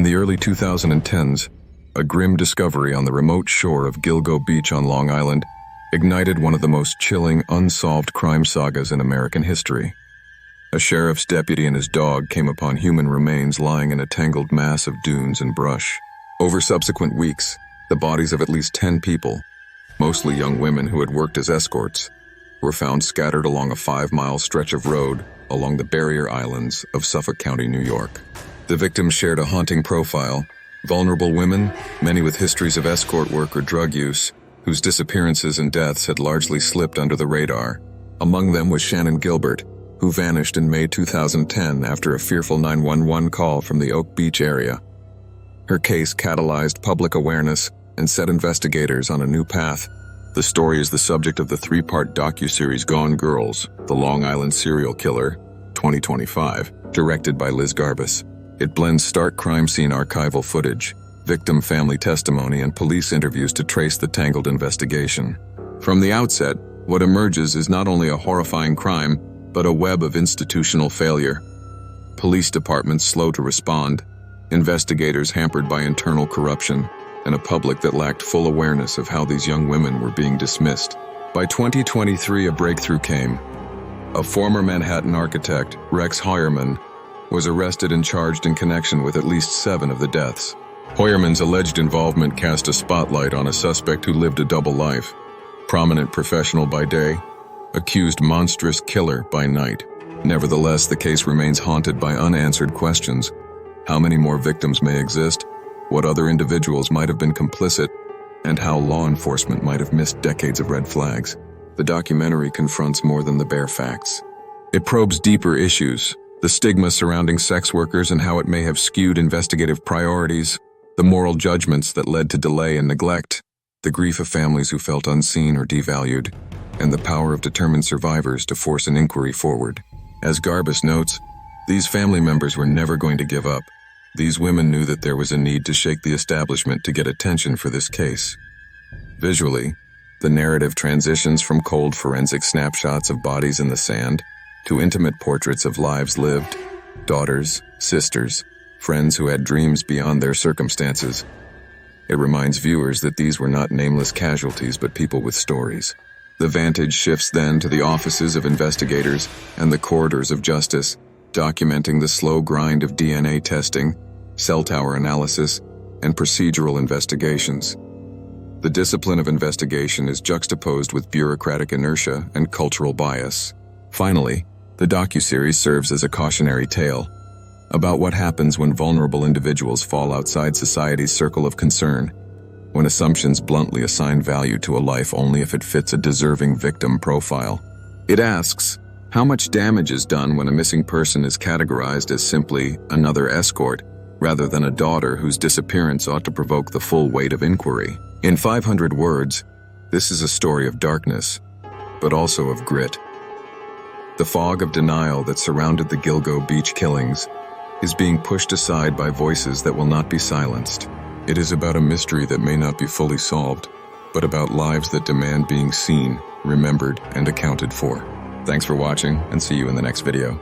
the early 2010s, a grim discovery on the remote shore of Gilgo Beach on Long Island ignited one of the most chilling, unsolved crime sagas in American history. A sheriff's deputy and his dog came upon human remains lying in a tangled mass of dunes and brush. Over subsequent weeks, the bodies of at least 10 people, mostly young women who had worked as escorts, were found scattered along a 5-mile stretch of road along the barrier islands of Suffolk County, New York. The victims shared a haunting profile: vulnerable women, many with histories of escort work or drug use, whose disappearances and deaths had largely slipped under the radar. Among them was Shannon Gilbert, who vanished in May 2010 after a fearful 911 call from the Oak Beach area. Her case catalyzed public awareness and set investigators on a new path. The story is the subject of the 3-part docuseries Gone Girls, The Long Island Serial Killer, 2025, directed by Liz Garbus. It blends stark crime scene archival footage, victim family testimony, and police interviews to trace the tangled investigation. From the outset, what emerges is not only a horrifying crime, but a web of institutional failure. Police departments slow to respond, investigators hampered by internal corruption, and a public that lacked full awareness of how these young women were being dismissed. By 2023, a breakthrough came. A former Manhattan architect, Rex Heuermann, was arrested and charged in connection with at least 7 of the deaths. Heuermann's alleged involvement cast a spotlight on a suspect who lived a double life: prominent professional by day, accused monstrous killer by night. Nevertheless, the case remains haunted by unanswered questions. How many more victims may exist? What other individuals might have been complicit? And how law enforcement might have missed decades of red flags? The documentary confronts more than the bare facts. It probes deeper issues: the stigma surrounding sex workers and how it may have skewed investigative priorities, the moral judgments that led to delay and neglect, the grief of families who felt unseen or devalued, and the power of determined survivors to force an inquiry forward. As Garbus notes, these family members were never going to give up. These women knew that there was a need to shake the establishment to get attention for this case. Visually, the narrative transitions from cold forensic snapshots of bodies in the sand to intimate portraits of lives lived, daughters, sisters, friends who had dreams beyond their circumstances. It reminds viewers that these were not nameless casualties but people with stories. The vantage shifts then to the offices of investigators and the corridors of justice, documenting the slow grind of DNA testing, cell tower analysis, and procedural investigations. The discipline of investigation is juxtaposed with bureaucratic inertia and cultural bias. Finally, the docuseries serves as a cautionary tale about what happens when vulnerable individuals fall outside society's circle of concern, when assumptions bluntly assign value to a life only if it fits a deserving victim profile. It asks, how much damage is done when a missing person is categorized as simply another escort, rather than a daughter whose disappearance ought to provoke the full weight of inquiry? In 500 words, this is a story of darkness, but also of grit. The fog of denial that surrounded the Gilgo Beach killings is being pushed aside by voices that will not be silenced. It is about a mystery that may not be fully solved, but about lives that demand being seen, remembered, and accounted for. Thanks for watching, and see you in the next video.